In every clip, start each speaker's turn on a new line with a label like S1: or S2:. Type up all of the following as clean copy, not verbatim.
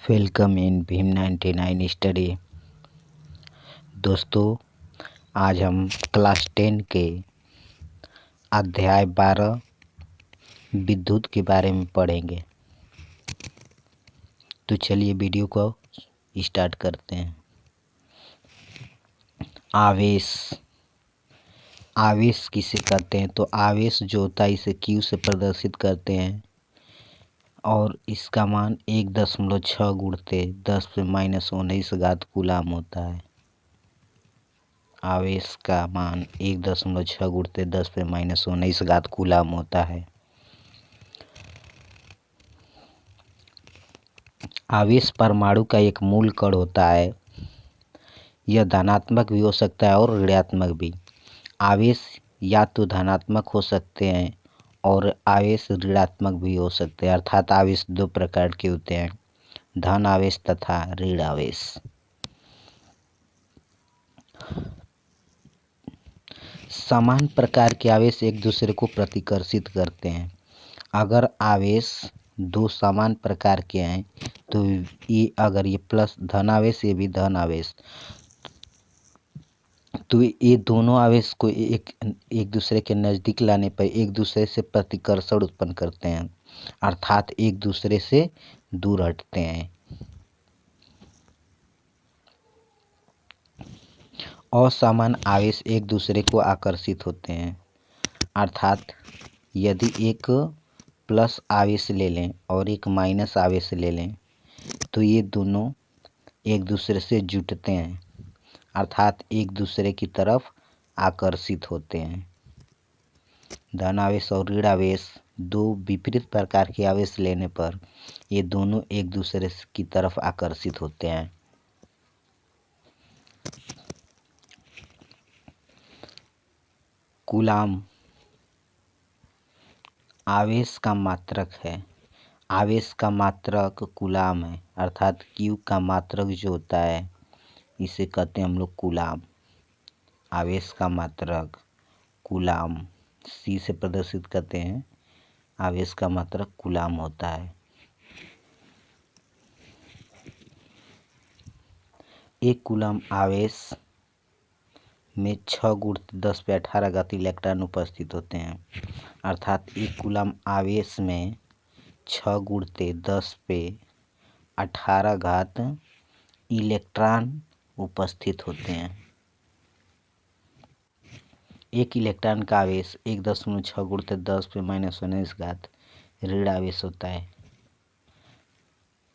S1: Welcome in Bhim 99 study. दोस्तों, आज हम क्लास 10 के अध्याय 12 विद्युत के बारे में पढ़ेंगे। तो चलिए वीडियो को स्टार्ट करते हैं। आवेश किसे कहते हैं? तो आवेश जो होता है इसे Q से प्रदर्शित करते हैं और इसका मान 1.6 गुणित 10⁻⁻19 कूलाम होता है। आवेश का मान 1.6 गुणित 10⁻⁻19 कूलाम होता है। आवेश परमाणु का एक मूल कण होता है। यह धनात्मक भी हो सकता है और ऋणात्मक भी। आवेश या तो धनात्मक हो सकते हैं और आवेश ऋणात्मक भी हो सकते हैं। अर्थात आवेश दो प्रकार के होते हैं, धन आवेश तथा ऋण आवेश। समान प्रकार के आवेश एक दूसरे को प्रतिकर्षित करते हैं। अगर आवेश दो समान प्रकार के हैं तो अगर ये प्लस धन आवेश, ये भी धन आवेश, तो ये दोनों आवेश को एक दूसरे के नज़दीक लाने पर एक दूसरे से प्रतिकर्षण उत्पन्न करते हैं, अर्थात एक दूसरे से दूर हटते हैं। असमान आवेश एक दूसरे को आकर्षित होते हैं, अर्थात यदि एक प्लस आवेश ले लें और एक माइनस आवेश ले लें तो ये दोनों एक दूसरे से जुटते हैं, अर्थात एक दूसरे की तरफ आकर्षित होते हैं। धन आवेश और ऋण आवेश दो विपरीत प्रकार के आवेश लेने पर ये दोनों एक दूसरे की तरफ आकर्षित होते हैं। कूलाम आवेश का मात्रक है। आवेश का मात्रक कूलाम है, अर्थात Q का मात्रक जो होता है इसे कहते हैं हम लोग कूलाम। आवेश का मात्रक कूलाम C से प्रदर्शित करते हैं। आवेश का मात्रक कूलाम होता है। एक कूलाम आवेश में 6 गुणित 10⁻18 इलेक्ट्रॉन उपस्थित होते हैं, अर्थात एक कूलाम आवेश में 6 गुणित 10⁻18 इलेक्ट्रॉन उपस्थित होते हैं। एक इलेक्ट्रॉन का आवेश 1.6 गुणित 10⁻⁻19 ऋण आवेश होता है,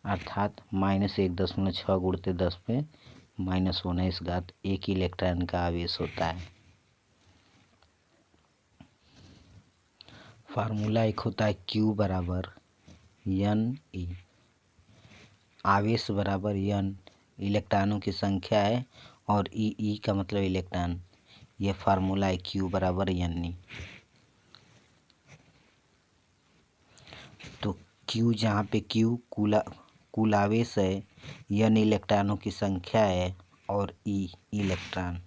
S1: अर्थात -1.6 गुणित 10⁻⁻19 एक इलेक्ट्रॉन का आवेश होता है। फार्मूला एक होता है Q बराबर NE। आवेश बराबर N इलेक्ट्रॉनों की संख्या है और E का मतलब इलेक्ट्रॉन। यह फार्मूला है Q बराबर NE। तो Q जहाँ पे Q कुल आवेश है, N इलेक्ट्रॉनों की संख्या है और E इलेक्ट्रॉन।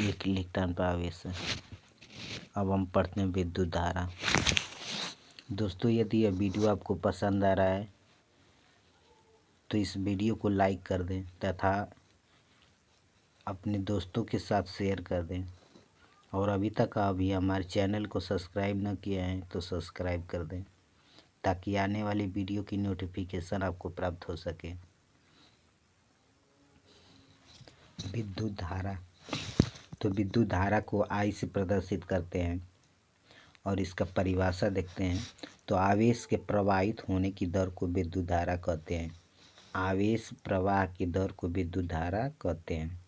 S1: एक इलेक्ट्रॉन पर आवेश है। अब हम पढ़ते हैं विद्युत धारा। दोस्तों, यदि यह वीडियो आपको पसंद आ रहा है तो इस वीडियो को लाइक कर दें तथा अपने दोस्तों के साथ शेयर कर दें, और अभी तक अभी हमारे चैनल को सब्सक्राइब न किए हैं तो सब्सक्राइब कर दें ताकि आने वाली वीडियो की नोटिफिकेशन आपको प्राप्त हो सके। विद्युत धारा, तो विद्युत धारा को I से प्रदर्शित करते हैं और इसका परिभाषा देखते हैं। तो आवेश के प्रवाहित होने की दर को विद्युत धारा कहते हैं। आवेश प्रवाह की दर को विद्युत धारा कहते हैं,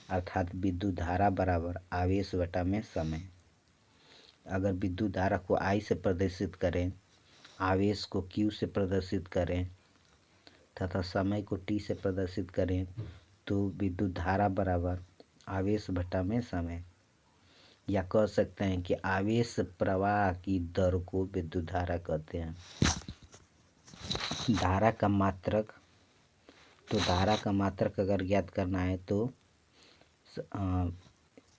S1: अर्थात विद्युत धारा बराबर आवेश बटा में समय। अगर विद्युत धारा को I से प्रदर्शित करें, आवेश को Q से प्रदर्शित करें तथा समय को T से प्रदर्शित करें तो विद्युत धारा बराबर आवेश बटा में समय, या कह सकते हैं कि आवेश प्रवाह की दर को विद्युत धारा कहते हैं। धारा का मात्रक, तो धारा का मात्रक अगर ज्ञात करना है तो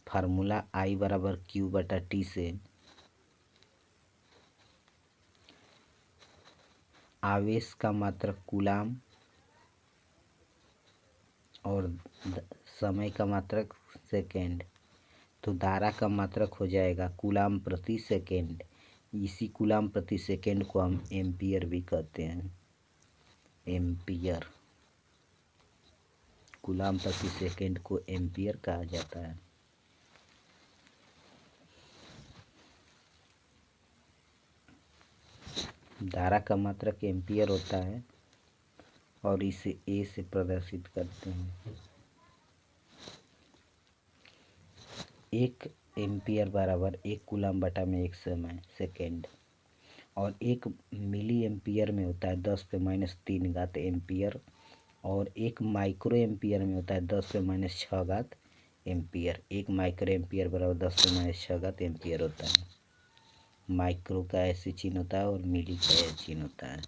S1: फार्मूला I बराबर Q बटा T से आवेश का मात्रक कूलाम और समय का मात्रक सेकेंड, तो धारा का मात्रक हो जाएगा कूलाम प्रति सेकेंड। इसी कूलाम प्रति सेकेंड को हम एम्पियर भी कहते हैं। एम्पियर, कूलाम प्रति सेकेंड को एम्पियर कहा जाता है। धारा का मात्रक एम्पियर होता है और इसे ए से प्रदर्शित करते हैं। 1 एम्पियर बराबर 1 कूलाम बटा में 1 समय सेकेंड, और 1 मिली एम्पियर में होता है 10⁻³ एम्पियर, और 1 माइक्रो एम्पियर में होता है 10⁻6 एम्पियर। 1 माइक्रो एम्पियर बराबर 10⁻6 एम्पियर होता है। माइक्रो का ऐसे चिन्ह होता है और मिली का ऐसे चिन्ह होता है।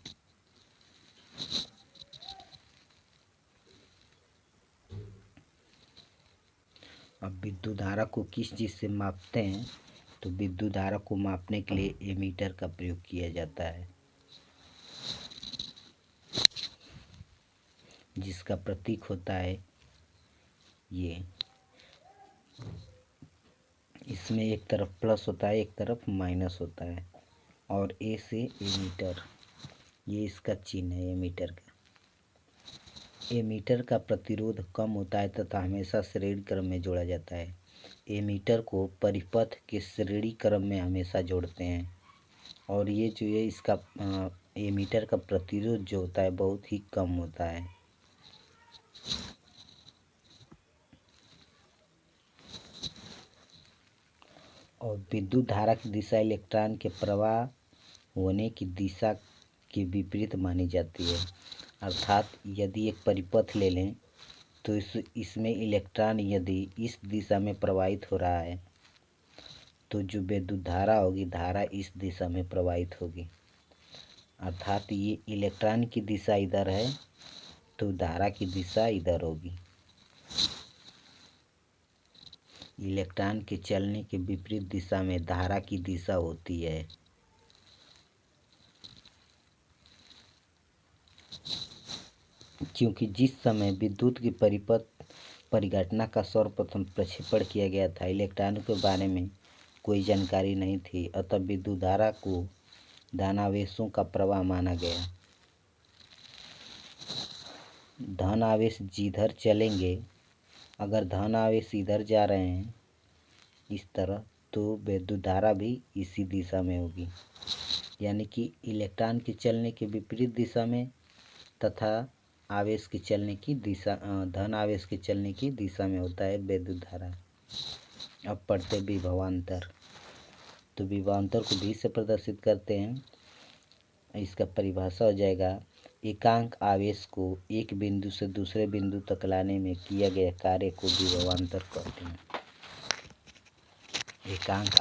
S1: अब विद्युत धारा को किस चीज़ से मापते हैं, तो विद्युत धारा को मापने के लिए एमीटर का प्रयोग किया जाता है, जिसका प्रतीक होता है ये। इसमें एक तरफ प्लस होता है, एक तरफ माइनस होता है, और ए से एमीटर, ये इसका चिन्ह है एमीटर का। एमीटर का प्रतिरोध कम होता है तथा हमेशा श्रेणी क्रम में जोड़ा जाता है। एमीटर को परिपथ के श्रेणी क्रम में हमेशा जोड़ते हैं, और ये जो है इसका एमीटर का प्रतिरोध जो होता है बहुत ही कम होता है। और विद्युत धारा की दिशा इलेक्ट्रॉन के प्रवाह होने की दिशा के विपरीत मानी जाती है। अर्थात यदि एक परिपथ ले लें तो इसमें इलेक्ट्रॉन यदि इस दिशा में प्रवाहित हो रहा है तो जो विद्युत धारा होगी, धारा इस दिशा में प्रवाहित होगी। अर्थात ये इलेक्ट्रॉन की दिशा इधर है तो धारा की दिशा इधर होगी। इलेक्ट्रॉन के चलने के विपरीत दिशा में धारा की दिशा होती है। क्योंकि जिस समय विद्युत की परिघटना का सर्वप्रथम प्रक्षेपण किया गया था, इलेक्ट्रॉनों के बारे में कोई जानकारी नहीं थी, अतः विद्युत धारा को धनावेशों का प्रवाह माना गया। धन आवेश जिधर चलेंगे, अगर धन आवेश इधर जा रहे हैं इस तरह, तो विद्युत धारा भी इसी दिशा में होगी। यानी कि इलेक्ट्रॉन के चलने के विपरीत दिशा में तथा आवेश के चलने की दिशा, धन आवेश के चलने की दिशा में होता है विद्युत धारा। अब पढ़ते विभवांतर। तो विभवांतर को भी से प्रदर्शित करते हैं। इसका परिभाषा हो जाएगा, एकांक आवेश को एक बिंदु से दूसरे बिंदु तक लाने में किया गया कार्य को विभवांतर कहते हैं। एकांक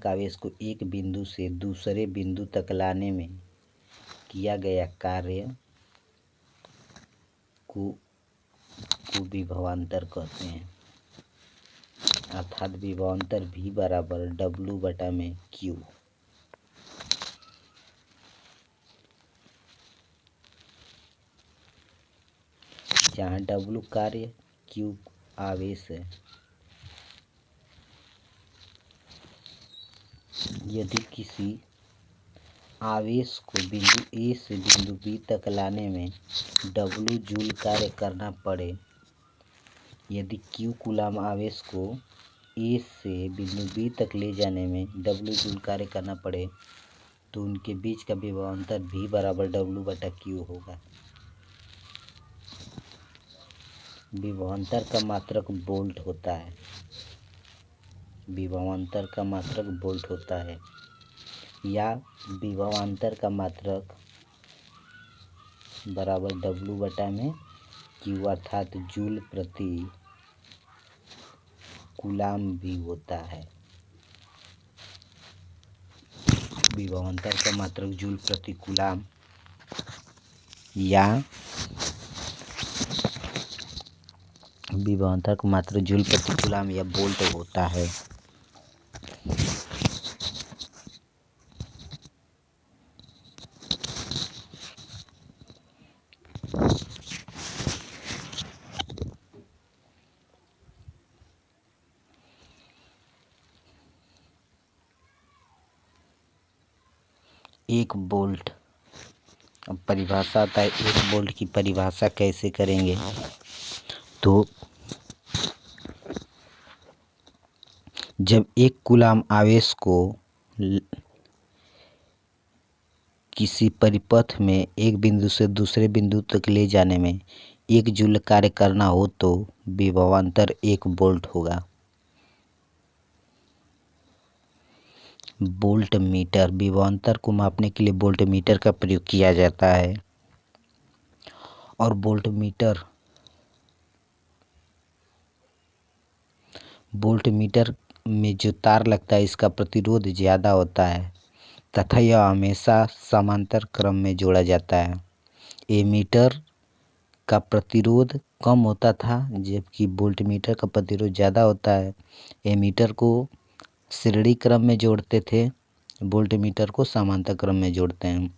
S1: आवेश को एक बिंदु से दूसरे बिंदु तक लाने में किया गया कार्य को विभवांतर कहते हैं। अर्थात विभवांतर V बराबर W बटा में Q। जहाँ W कार्य, Q आवेश है। यदि किसी आवेश को बिंदु A से बिंदु B तक लाने में W जूल कार्य करना पड़े, यदि Q कूलाम आवेश को A से बिंदु B तक ले जाने में W जूल कार्य करना पड़े, तो उनके बीच का विभवांतर V बराबर W बटा Q होगा। विभवांतर का मात्रक वोल्ट होता है। विभवांतर का मात्रक वोल्ट होता है, या विभवांतर का मात्रक बराबर W बटा में Q अर्थात जूल प्रति कूलाम भी होता है। विभवांतर का मात्रक जूल प्रति कूलाम या विभवांतर का मात्रक जूल प्रति कूलाम या वोल्ट होता है। एक वोल्ट। अब परिभाषा आता है, एक वोल्ट की परिभाषा कैसे करेंगे। तो जब एक कूलाम आवेश को किसी परिपथ में एक बिंदु से दूसरे बिंदु तक ले जाने में 1 जूल कार्य करना हो तो विभवांतर 1 वोल्ट होगा। वोल्ट मीटर, विभवांतर को मापने के लिए वोल्ट मीटर का प्रयोग किया जाता है। और वोल्ट मीटर में जो तार लगता है इसका प्रतिरोध ज़्यादा होता है तथा यह हमेशा समांतर क्रम में जोड़ा जाता है। एमीटर का प्रतिरोध कम होता था जबकि वोल्ट मीटर का प्रतिरोध ज़्यादा होता है। एमीटर को श्रेणी क्रम में जोड़ते थे, वोल्ट मीटर को समांतर क्रम में जोड़ते हैं।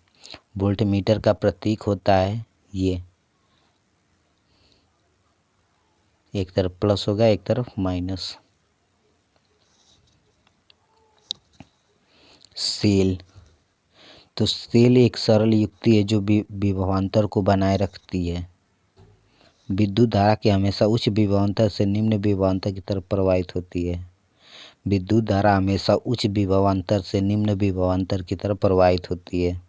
S1: वोल्ट मीटर का प्रतीक होता है ये, एक तरफ प्लस होगा एक तरफ माइनस। सेल, तो सेल एक सरल युक्ति है जो विभवांतर को बनाए रखती है। विद्युत धारा की हमेशा उच्च विभवांतर से निम्न विभवांतर की तरफ प्रवाहित होती है। विद्युत धारा हमेशा उच्च विभवांतर से निम्न विभवांतर की तरफ प्रवाहित होती है।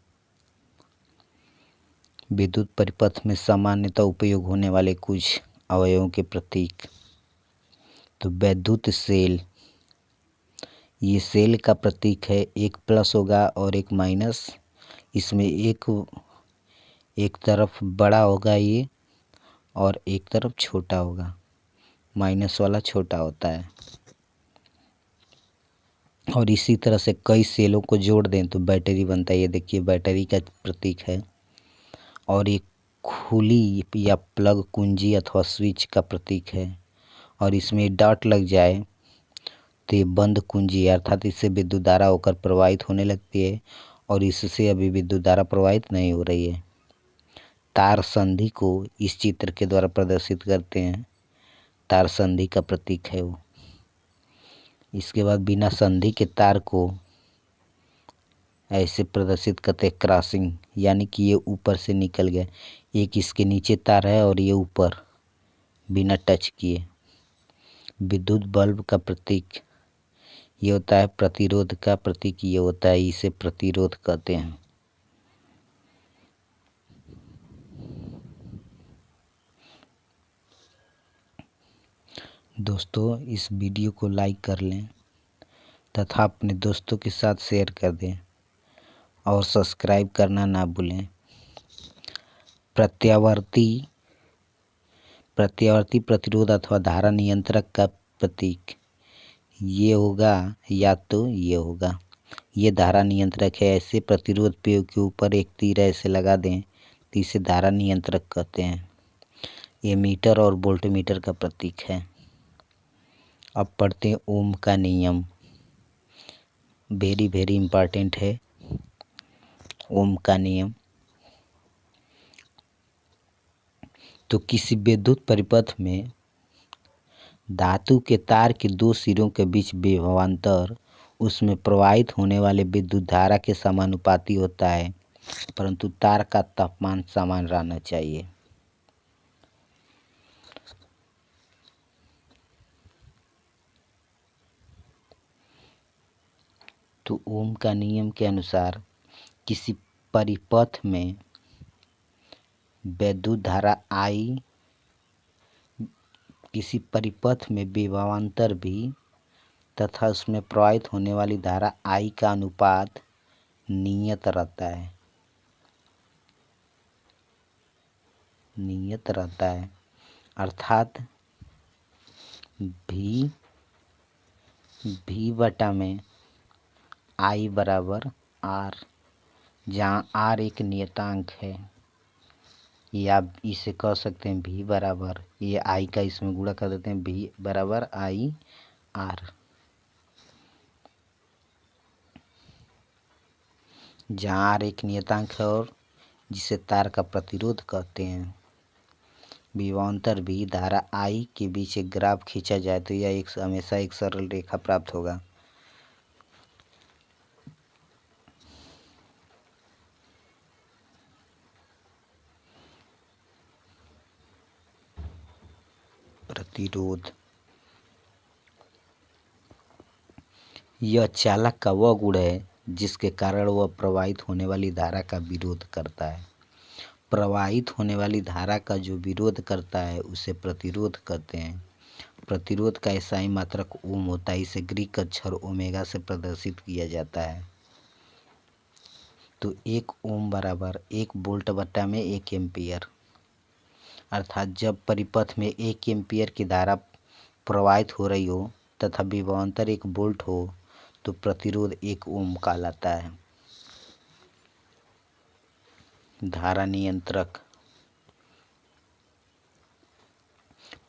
S1: विद्युत परिपथ में सामान्यतः उपयोग होने वाले कुछ अवयवों के प्रतीक। तो वैद्युत सेल, ये सेल का प्रतीक है, एक प्लस होगा और एक माइनस। इसमें एक तरफ बड़ा होगा ये और एक तरफ छोटा होगा, माइनस वाला छोटा होता है। और इसी तरह से कई सेलों को जोड़ दें तो बैटरी बनता है। ये देखिए बैटरी का प्रतीक है। और एक खुली या प्लग कुंजी अथवा स्विच का प्रतीक है। और इसमें डॉट लग जाए तो ये बंद कुंजी है, अर्थात इससे विद्युत धारा होकर प्रवाहित होने लगती है और इससे अभी विद्युत धारा प्रवाहित नहीं हो रही है। तार संधि को इस चित्र के द्वारा प्रदर्शित करते हैं, तार संधि का प्रतीक है वो। इसके बाद बिना संधि के तार को ऐसे प्रदर्शित करते हैं क्रॉसिंग, यानी कि ये ऊपर से निकल गया, एक इसके नीचे तार है और ये ऊपर बिना टच किए। विद्युत बल्ब का प्रतीक ये होता है, प्रतिरोध का प्रतीक ये होता है, इसे प्रतिरोध कहते हैं। दोस्तों इस वीडियो को लाइक कर लें तथा अपने दोस्तों के साथ शेयर कर दें और सब्सक्राइब करना ना भूलें। प्रत्यावर्ती प्रतिरोध अथवा धारा नियंत्रक का प्रतीक ये होगा या तो ये होगा, ये धारा नियंत्रक है। ऐसे प्रतिरोध पे के ऊपर एक तीर ऐसे लगा दें तो इसे धारा नियंत्रक कहते हैं। ये मीटर और वोल्ट मीटर का प्रतीक है। अब पढ़ते हैं ओम का नियम, वेरी वेरी इम्पॉर्टेंट है ओम का नियम। तो किसी विद्युत परिपथ में धातु के तार के दो सिरों के बीच विभवांतर उसमें प्रवाहित होने वाले विद्युत धारा के समानुपाती होता है, परंतु तार का तापमान समान रहना चाहिए। तो ओम का नियम के अनुसार किसी परिपथ में विद्युत धारा I, किसी परिपथ में विभवांतर V तथा उसमें प्रवाहित होने वाली धारा I का अनुपात नियत रहता है, अर्थात V बटा में I बराबर R, जहाँ R एक नियतांक है। या आप इसे कह सकते हैं V बराबर, ये I का इसमें गुणा कर देते हैं, V बराबर I R, जहाँ R एक नियतांक है और जिसे तार का प्रतिरोध कहते हैं। विभवांतर V धारा I के बीच एक ग्राफ खींचा जाए तो यह हमेशा एक सरल रेखा प्राप्त होगा। प्रतिरोध। यह चालक का वह गुण है जिसके कारण वह प्रवाहित होने वाली धारा का विरोध करता है। प्रवाहित होने वाली धारा का जो विरोध करता है उसे प्रतिरोध कहते हैं। प्रतिरोध का SI मात्रक ओम होता है। इसे ग्रीक अक्षर ओमेगा से प्रदर्शित किया जाता है। तो 1 ओम बराबर 1 वोल्ट बटा में 1 एम्पियर, अर्थात जब परिपथ में 1 एम्पियर की धारा प्रवाहित हो रही हो तथा विभवांतर 1 वोल्ट हो तो प्रतिरोध 1 ओम कहलाता है। धारा नियंत्रक।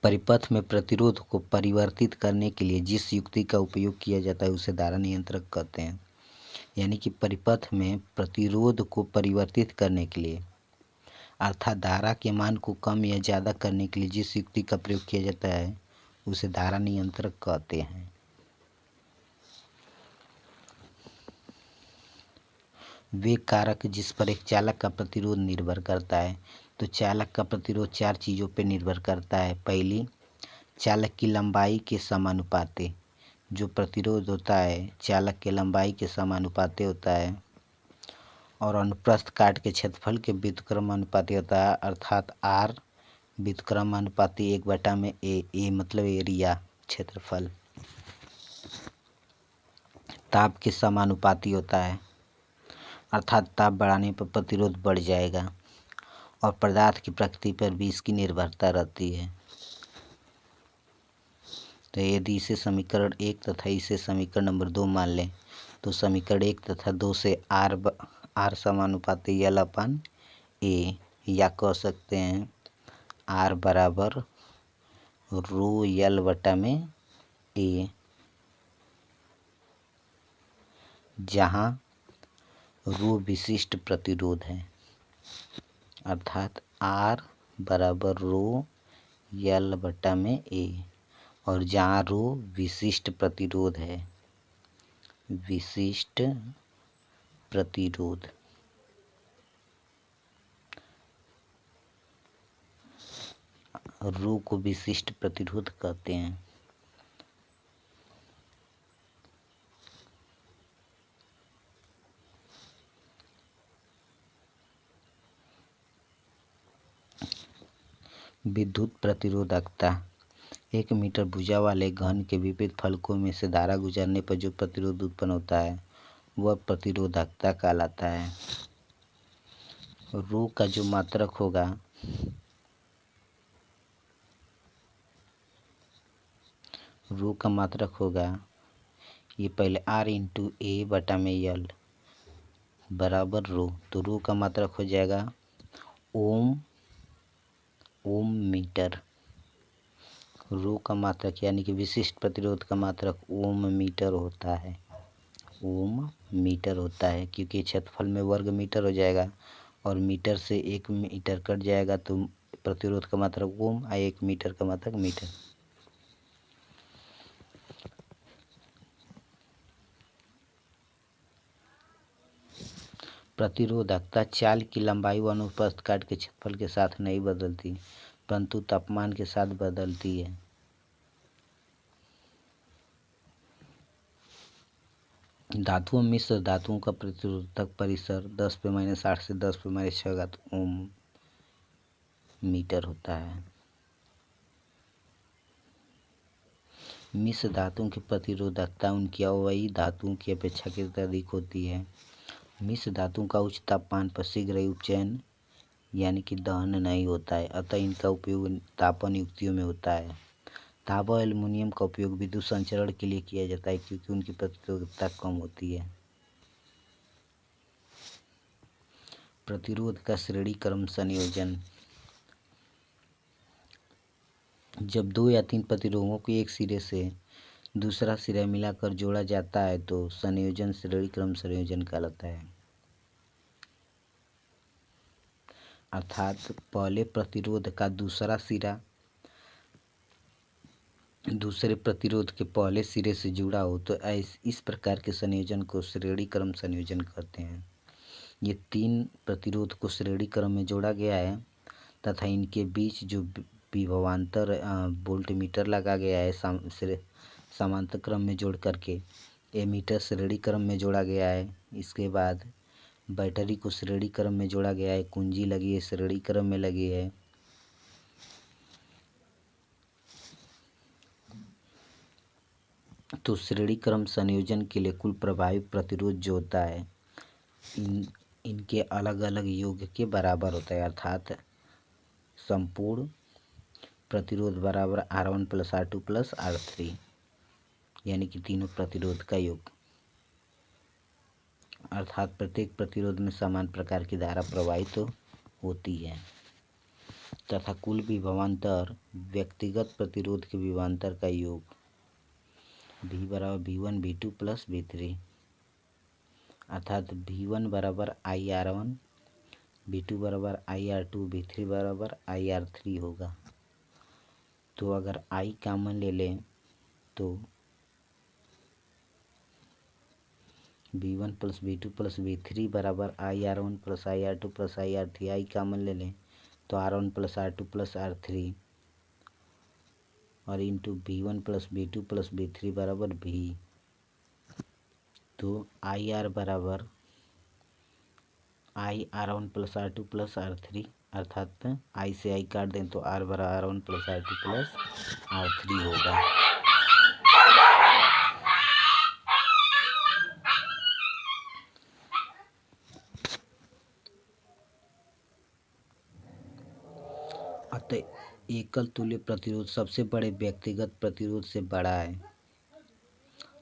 S1: परिपथ में प्रतिरोध को परिवर्तित करने के लिए जिस युक्ति का उपयोग किया जाता है उसे धारा नियंत्रक कहते हैं। यानी कि परिपथ में प्रतिरोध को परिवर्तित करने के लिए, अर्थात धारा के मान को कम या ज़्यादा करने के लिए जिस युक्ति का प्रयोग किया जाता है उसे धारा नियंत्रक कहते हैं। वे कारक जिस पर एक चालक का प्रतिरोध निर्भर करता है। तो चालक का प्रतिरोध 4 चीज़ों पर निर्भर करता है। पहली, चालक की लंबाई के समानुपाती। जो प्रतिरोध होता है चालक के लंबाई के समानुपाती होता है और अनुप्रस्थ काट के क्षेत्रफल के व्युत्क्रमानुपाती होता है, अर्थात R व्युत्क्रमानुपाती 1/A। A मतलब एरिया, क्षेत्रफल। ताप के समानुपाती होता है, अर्थात ताप बढ़ाने पर प्रतिरोध बढ़ जाएगा और पदार्थ की प्रकृति पर भी इसकी निर्भरता रहती है। तो यदि इसे समीकरण 1 तथा इसे समीकरण नंबर 2 मान लें तो समीकरण 1 तथा 2 से R समानुपाती L/A, या कह सकते हैं R बराबर रो L बटा में A, जहाँ रो विशिष्ट प्रतिरोध है, अर्थात R बराबर रो L बटा में A, और जहाँ रो विशिष्ट प्रतिरोध है, विशिष्ट प्रतिरोध। रो को विशिष्ट प्रतिरोध कहते हैं। विद्युत प्रतिरोधकता। 1 मीटर भुजा वाले घन के विपरीत फलकों में से धारा गुजरने पर जो प्रतिरोध उत्पन्न होता है वह प्रतिरोधकता कहलाता है। रो का जो मात्रक होगा ये पहले R/A बटा में L बराबर रो, तो रो का मात्रक हो जाएगा ओम मीटर। रो का मात्रक यानी कि विशिष्ट प्रतिरोध का मात्रक ओम मीटर होता है। ओम मीटर होता है क्योंकि क्षेत्रफल में वर्ग मीटर हो जाएगा और मीटर से 1 मीटर कट जाएगा तो प्रतिरोध का मात्रक ओम और 1 मीटर का मात्रक मीटर। प्रतिरोधकता चाल की लंबाई व अनुप्रस्थ काट के क्षेत्रफल के साथ नहीं बदलती परंतु तापमान के साथ बदलती है। धातुओं मिश्र धातुओं का प्रतिरोधक परिसर 10⁻⁸ से 10⁻⁶ ओम मीटर होता है। मिश्र धातुओं की प्रतिरोधकता उनकी अवयवी धातुओं की अपेक्षाकृत अधिक होती है। मिश्र धातुओं का उच्च तापमान पर शीघ्र ही उपचयन यानी कि दहन नहीं होता है, अतः इनका उपयोग तापन युक्तियों में होता है। तांबा और एल्युमिनियम का उपयोग विद्युत संचरण के लिए किया जाता है क्योंकि उनकी प्रतिरोधकता कम होती है। प्रतिरोध का श्रेणी क्रम संयोजन। जब 2 या 3 प्रतिरोधों को एक सिरे से दूसरा सिरा मिलाकर जोड़ा जाता है तो संयोजन श्रेणी क्रम संयोजन कहलाता है। अर्थात पहले प्रतिरोध का दूसरा सिरा दूसरे प्रतिरोध के पहले सिरे से जुड़ा हो तो इस प्रकार के संयोजन को श्रेणी क्रम संयोजन कहते हैं। ये 3 प्रतिरोध को श्रेणी क्रम में जोड़ा गया है तथा इनके बीच जो विभवांतर वोल्टमीटर लगा गया है समांतर क्रम में जोड़ करके। एमीटर श्रेणी क्रम में जोड़ा गया है। इसके बाद बैटरी को श्रेणी क्रम में जोड़ा गया है। कुंजी लगी है, श्रेणी क्रम में लगी है। तो श्रेणी क्रम संयोजन के लिए कुल प्रभावी प्रतिरोध जो होता है इनके अलग अलग योग के बराबर होता है, अर्थात संपूर्ण प्रतिरोध बराबर R1 + R2 + R3, यानी कि तीनों प्रतिरोध का योग। अर्थात प्रत्येक प्रतिरोध में समान प्रकार की धारा प्रवाहित होती है तथा कुल विभवांतर व्यक्तिगत प्रतिरोध के विभवांतर का योग V = V1 V2 + V3, अर्थात V1 = IR1, V2 = IR2, V3 = IR3 होगा। तो अगर I कॉमन ले लें तो V1 + V2 + V3 = IR1 + IR2 + IR3। I common ले लें तो R1 + R2 + R3 और into V1 + V2 + V3 = V। तो IR = IR1 + R2 + R3, अर्थात I से I काट दें तो R = R1 + R2 + R3 होगा। अतः एकल तुल्य प्रतिरोध सबसे बड़े व्यक्तिगत प्रतिरोध से बड़ा है।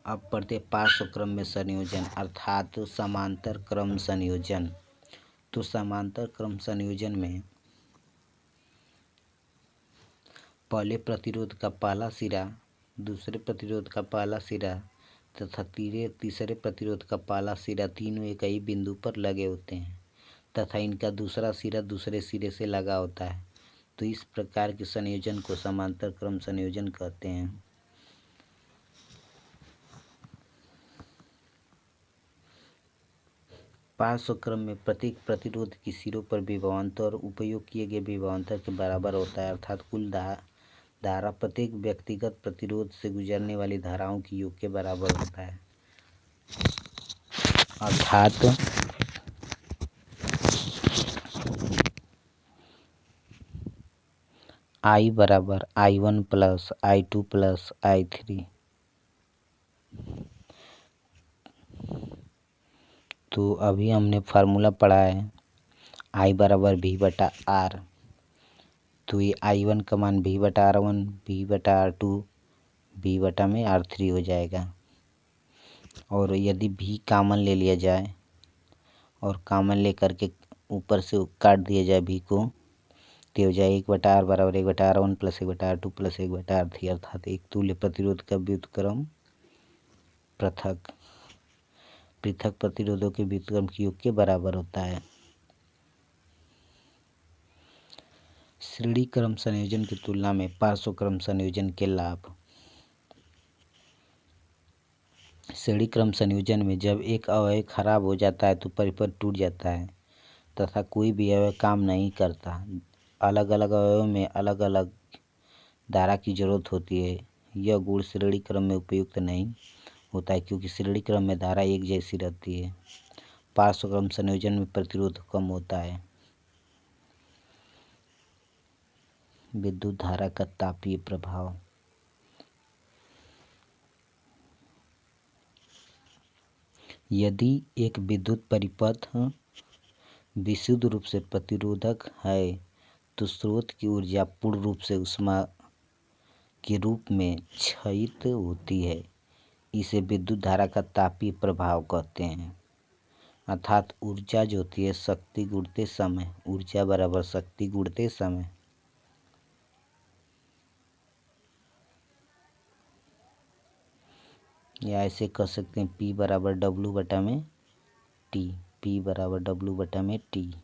S1: अब प्रत्येक पार्श्व क्रम में संयोजन अर्थात समांतर क्रम संयोजन। तो समांतर क्रम संयोजन में पहले प्रतिरोध का पहला सिरा, दूसरे प्रतिरोध का पहला सिरा तथा तीसरे प्रतिरोध का पहला सिरा तीनों एक ही बिंदु पर लगे होते हैं तथा इनका दूसरा सिरा दूसरे सिरे से लगा होता है। तो इस प्रकार के संयोजन को समांतर क्रम संयोजन कहते हैं। पार्श्व क्रम में प्रत्येक प्रतिरोध की सिरों पर विभवांतर और उपयोग किए गए विभवांतर के बराबर होता है, अर्थात कुल धारा प्रत्येक व्यक्तिगत प्रतिरोध से गुजरने वाली धाराओं की योग के बराबर होता है। अर्थात I = I1 + I2 + I3। तो अभी हमने फार्मूला पढ़ा है I = V/R। तो ये I1 का मान V/R1, V/R2, V/R3 हो जाएगा। और यदि V कॉमन ले लिया जाए और कॉमन ले करके ऊपर से काट दिया जाए V को, तो हो जाए 1/R = 1/R1 + 1/R2 + 1/R3, अर्थात एक तुल्य प्रतिरोध का व्युत्क्रम पृथक प्रतिरोधों के व्युत्क्रम के योग के बराबर होता है। श्रेणी क्रम संयोजन की तुलना में पार्श्व क्रम संयोजन के लाभ। श्रेणी क्रम संयोजन में जब एक अवयव खराब हो जाता है तो परिपथ टूट जाता है तथा कोई भी अवयव काम नहीं करता। अलग अलग अवयवों में अलग अलग धारा की जरूरत होती है। यह गुण श्रेणी क्रम में उपयुक्त नहीं होता है क्योंकि श्रेणी क्रम में धारा एक जैसी रहती है। पार्श्व क्रम संयोजन में प्रतिरोध कम होता है। विद्युत धारा का तापीय प्रभाव। यदि एक विद्युत परिपथ विशुद्ध रूप से प्रतिरोधक है तो स्रोत की ऊर्जा पूर्ण रूप से ऊष्मा के रूप में क्षयित होती है। इसे विद्युत धारा का तापीय प्रभाव कहते हैं। अर्थात ऊर्जा जो होती है शक्ति गुणते समय, ऊर्जा बराबर शक्ति गुणते समय। या ऐसे कह सकते हैं P = W/T, P = W/T।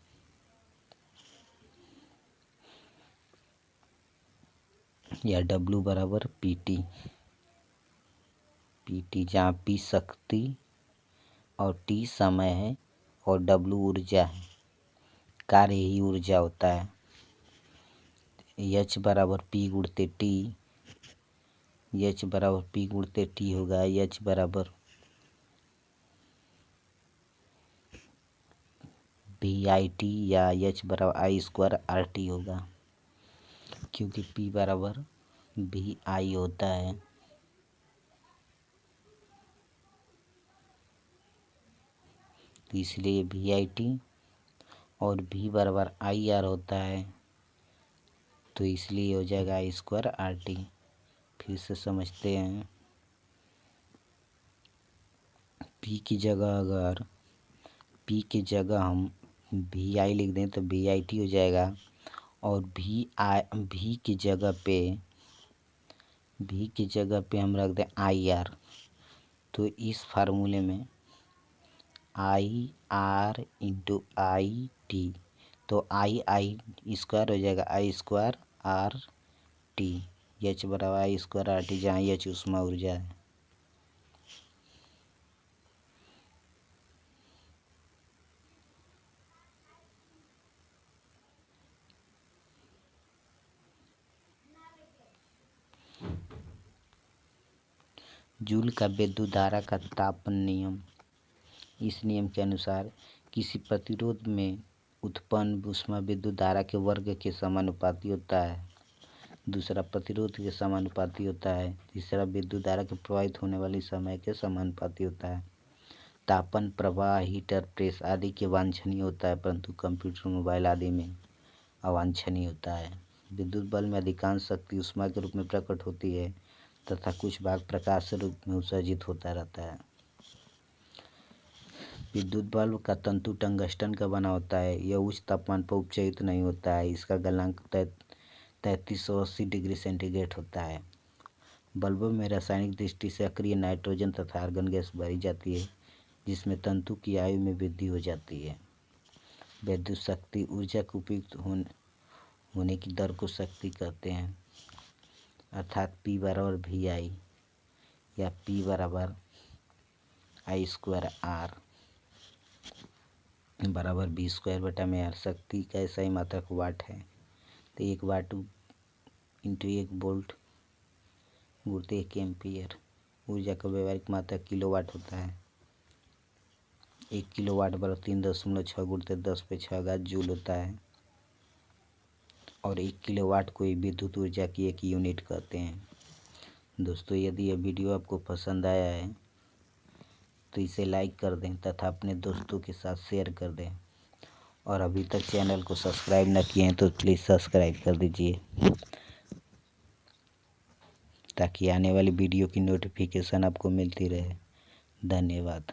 S1: या W = PT, जहाँ P शक्ति और T समय है और W ऊर्जा है। कार्य ही ऊर्जा होता है। एच बराबर पी गुणते टी, एच बराबर पी गुणते टी होगा, एच बराबर वी आई टी या एच बराबर आई स्क्वायर आर टी होगा, क्योंकि पी बराबर वी आई होता है। तो इसलिए वी आई टी और वी बराबर आई आर होता है, तो इसलिए हो जाएगा आई स्क्वायर आर टी। फिर से समझते हैं। पी की जगह अगर पी की जगह हम वी आई लिख दें तो वी आई टी हो जाएगा, और वी की जगह पे हम रख दें आई आर, तो इस फार्मूले में I R into I T, तो आई स्क्वायर हो जाएगा आई स्क्वायर आर टी, एच बराबर आई स्क्वायर आर टी, जहाँ एच ऊष्मा ऊर्जा है। जूल का विद्युत धारा का तापन नियम। इस नियम के अनुसार किसी प्रतिरोध में उत्पन्न ऊष्मा विद्युत धारा के वर्ग के समानुपाती होता है, दूसरा प्रतिरोध के समानुपाती होता है, तीसरा विद्युत धारा के प्रवाहित होने वाली समय के समानुपाती होता है। तापन, प्रवाह, हीटर, प्रेस आदि के वांछनीय होता है, परंतु कंप्यूटर, मोबाइल आदि में अवांछनीय होता है। विद्युत बल्ब में अधिकांश शक्ति ऊष्मा के रूप में प्रकट होती है तथा कुछ भाग प्रकाश के रूप में उत्सर्जित होता रहता है। विद्युत बल्ब का तंतु टंगस्टन का बना होता है। यह उच्च तापमान पर उपचयित नहीं होता है। इसका गलनांक 3380 डिग्री सेंटीग्रेड होता है। बल्बों में रासायनिक दृष्टि से अक्रिय नाइट्रोजन तथा आर्गन गैस भरी जाती है, जिसमें तंतु की आयु में वृद्धि हो जाती है। विद्युत शक्ति ऊर्जा के उपयुक्त होने की दर को शक्ति कहते हैं, अर्थात P बराबर वी आई या P बराबर आई स्क्वायर आर बराबर वी स्क्वायर बटा में आर। शक्ति का ऐसा ही मात्रक वाट है, तो 1 वाट इंटू 1 वोल्ट गुणित 1 एम्पियर। ऊर्जा का व्यवहारिक मात्रक किलोवाट होता है। 1 किलोवाट बराबर 3.6 गुणित 10⁶ जूल होता है, और 1 किलोवाट को विद्युत ऊर्जा की एक यूनिट कहते हैं। दोस्तों, यदि यह वीडियो आपको पसंद आया है तो इसे लाइक कर दें तथा अपने दोस्तों के साथ शेयर कर दें, और अभी तक चैनल को सब्सक्राइब न किए हैं तो प्लीज़ सब्सक्राइब कर दीजिए, ताकि आने वाली वीडियो की नोटिफिकेशन आपको मिलती रहे। धन्यवाद।